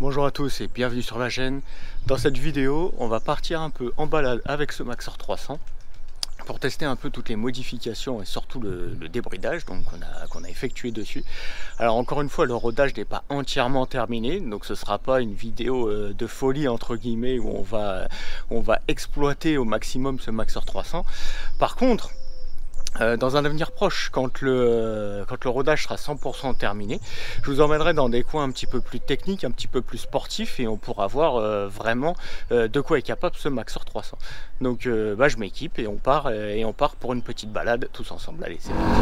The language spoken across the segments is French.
Bonjour à tous et bienvenue sur ma chaîne. Dans cette vidéo, on va partir un peu en balade avec ce Maxor 300 pour tester un peu toutes les modifications et surtout le débridage qu'on a effectué dessus. Alors encore une fois, le rodage n'est pas entièrement terminé, donc ce ne sera pas une vidéo de folie entre guillemets où on va exploiter au maximum ce Maxor 300. Par contre, dans un avenir proche, quand le rodage sera 100% terminé, je vous emmènerai dans des coins un petit peu plus techniques, un petit peu plus sportifs, et on pourra voir vraiment de quoi est capable ce Maxor 300. Donc je m'équipe et on part pour une petite balade tous ensemble. Allez, c'est parti.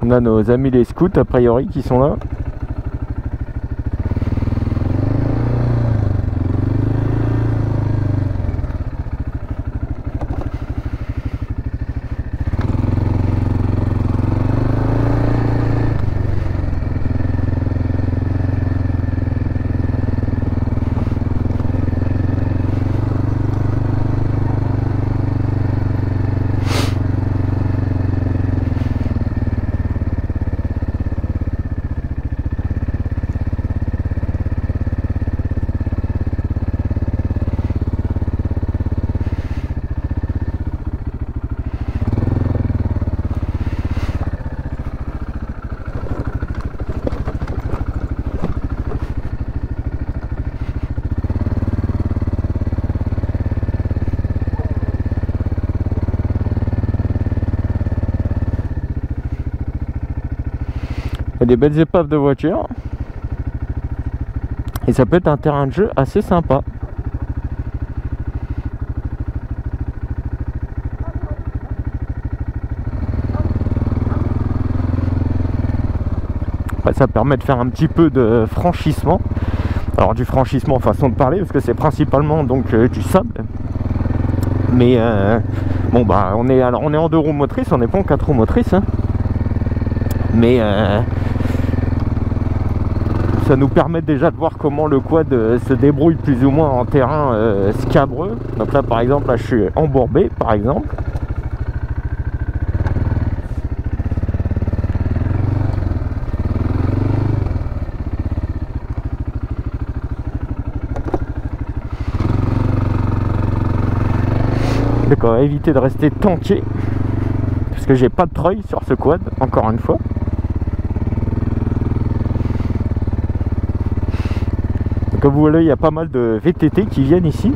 On a nos amis les scouts a priori qui sont là. Il y a des belles épaves de voitures. Et ça peut être un terrain de jeu assez sympa. Après, ça permet de faire un petit peu de franchissement. Alors du franchissement façon de parler, parce que c'est principalement donc du sable. Mais bon bah on est en 2 roues motrices, on n'est pas en 4 roues motrices. Hein. Mais ça nous permet déjà de voir comment le quad se débrouille plus ou moins en terrain scabreux. Donc là par exemple, là je suis embourbé par exemple. Donc on va éviter de rester tanké, parce que j'ai pas de treuil sur ce quad, encore une fois. Comme vous voyez, il y a pas mal de VTT qui viennent ici.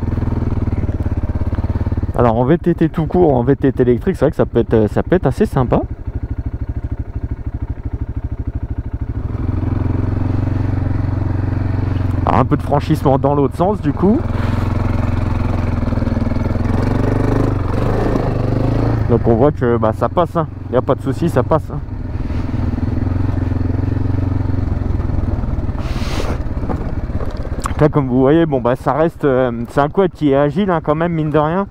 Alors en VTT tout court, en VTT électrique, c'est vrai que ça peut être assez sympa. Alors un peu de franchissement dans l'autre sens du coup. Donc on voit que bah, ça passe, hein. Il n'y a pas de souci, ça passe. Hein. Là comme vous voyez, bon bah ça reste, c'est un quad qui est agile hein, quand même, mine de rien.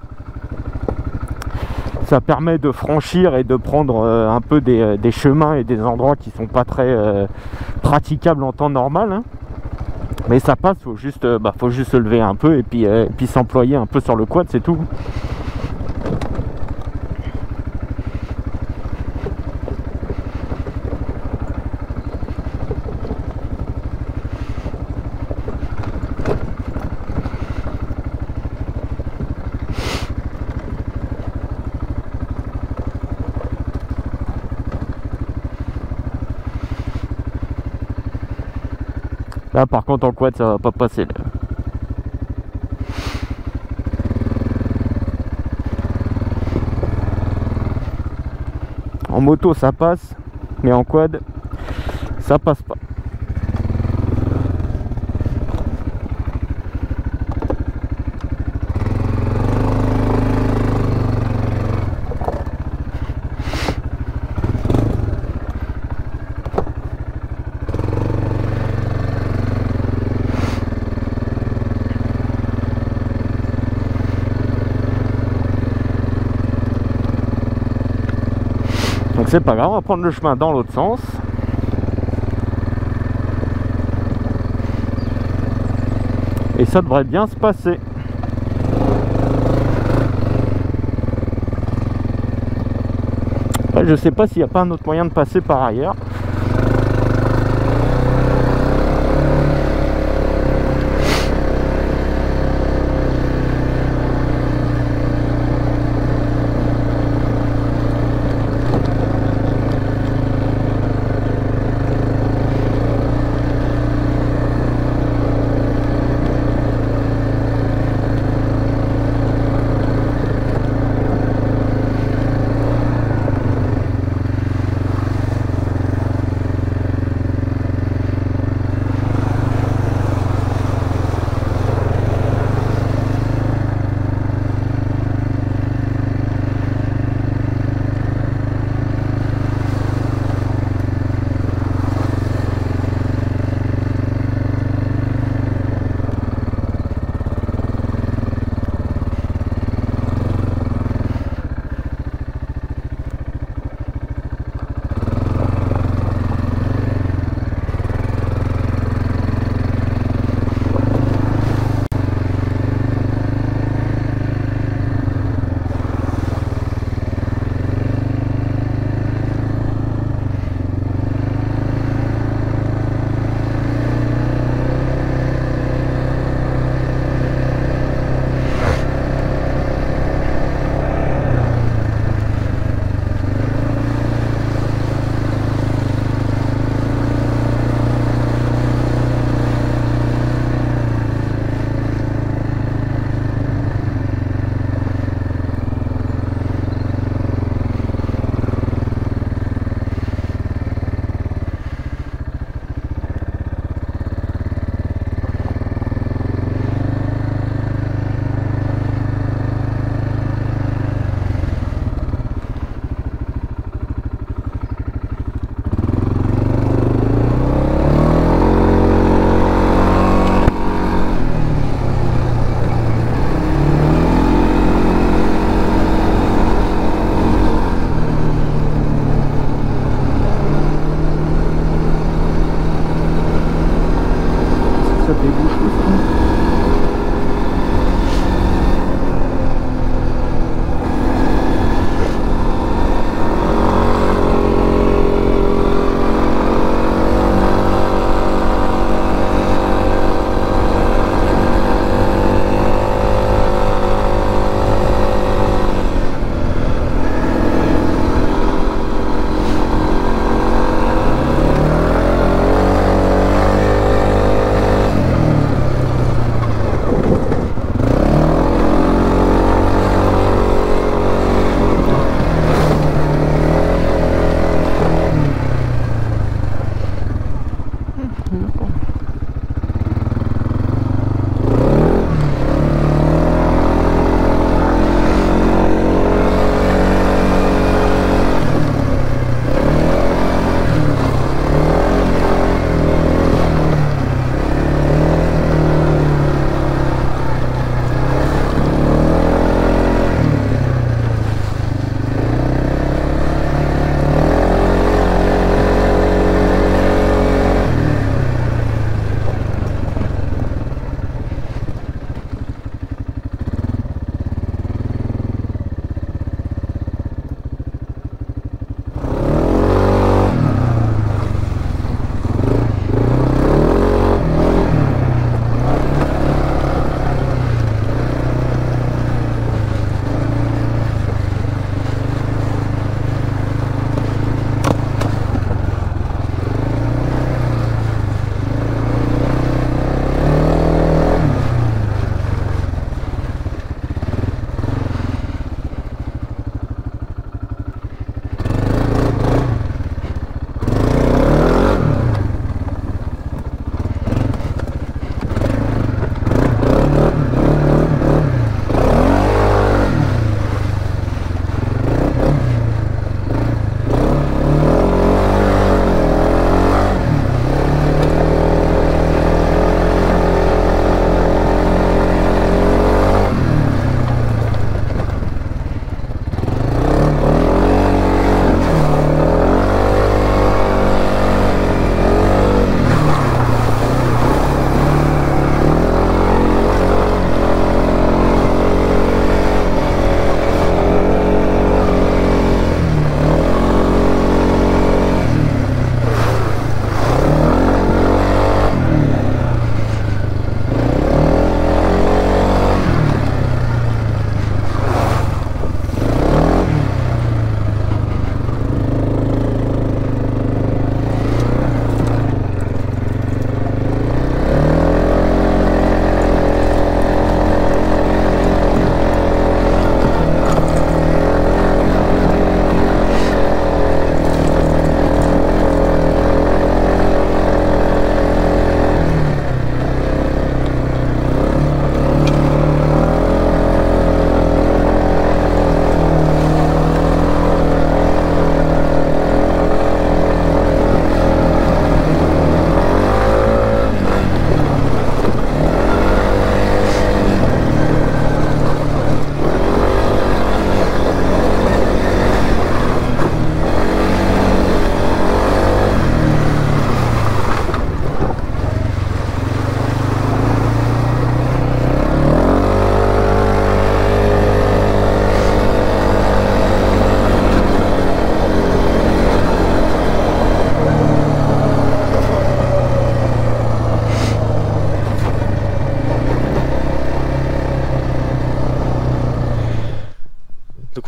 Ça permet de franchir et de prendre un peu des chemins et des endroits qui sont pas très praticables en temps normal. Hein. Mais ça passe, faut juste se lever un peu et puis s'employer un peu sur le quad, c'est tout. Là par contre en quad ça va pas passer là. En moto ça passe, mais en quad ça passe pas. Donc c'est pas grave, on va prendre le chemin dans l'autre sens. Et ça devrait bien se passer. Après, je sais pas s'il n'y a pas un autre moyen de passer par ailleurs.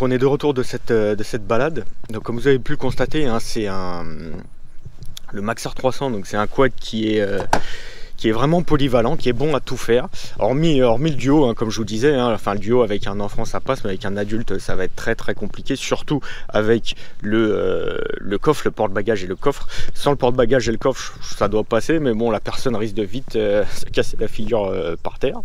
on est de retour de cette balade. Donc comme vous avez pu le constater, hein, c'est le Maxar 300, donc c'est un quad qui est vraiment polyvalent, qui est bon à tout faire, hormis le duo, hein, comme je vous disais, hein, enfin le duo avec un enfant ça passe, mais avec un adulte ça va être très très compliqué, surtout avec le coffre, le porte-bagages et le coffre. Sans le porte-bagages et le coffre ça doit passer, mais bon, la personne risque de vite se casser la figure par terre.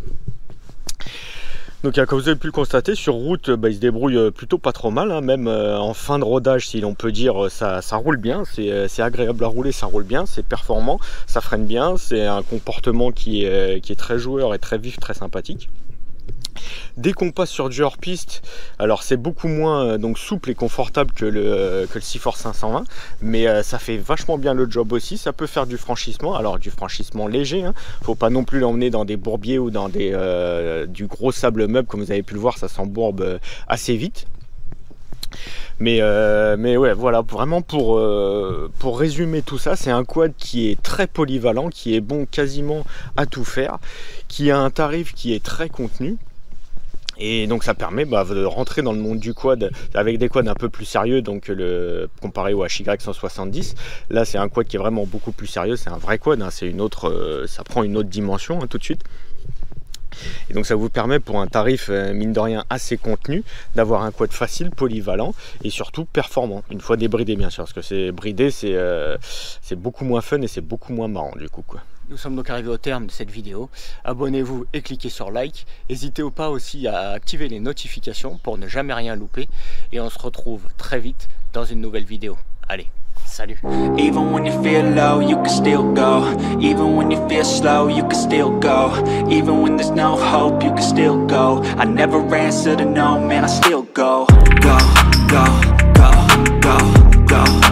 Donc comme vous avez pu le constater, sur route il se débrouille plutôt pas trop mal, hein, même en fin de rodage, si l'on peut dire, ça roule bien, c'est agréable à rouler, ça roule bien, c'est performant, ça freine bien, c'est un comportement qui est très joueur et très vif, très sympathique. Dès qu'on passe sur du hors-piste, alors c'est beaucoup moins donc souple et confortable que le Seaforth 520, mais ça fait vachement bien le job aussi. Ça peut faire du franchissement, alors du franchissement léger, hein. Faut pas non plus l'emmener dans des bourbiers ou dans du gros sable meuble, comme vous avez pu le voir, ça s'embourbe assez vite. Mais ouais, voilà, vraiment pour résumer tout ça, c'est un quad qui est très polyvalent, qui est bon quasiment à tout faire, qui a un tarif qui est très contenu. Et donc ça permet de rentrer dans le monde du quad avec des quads un peu plus sérieux, donc comparé au HY 170. Là c'est un quad qui est vraiment beaucoup plus sérieux, c'est un vrai quad, hein, c'est ça prend une autre dimension, hein, tout de suite. Et donc ça vous permet pour un tarif mine de rien assez contenu d'avoir un quad facile, polyvalent et surtout performant, une fois débridé bien sûr, parce que c'est bridé, c'est beaucoup moins fun et c'est beaucoup moins marrant du coup quoi. Nous sommes donc arrivés au terme de cette vidéo. Abonnez-vous et cliquez sur like. N'hésitez pas aussi à activer les notifications pour ne jamais rien louper. Et on se retrouve très vite dans une nouvelle vidéo. Allez, salut. Even when you feel low, you can still go. Even when you feel slow, you can still go. Even when there's no hope, you can still go. I never answer to no, man, I still go. Go, go, go, go, go.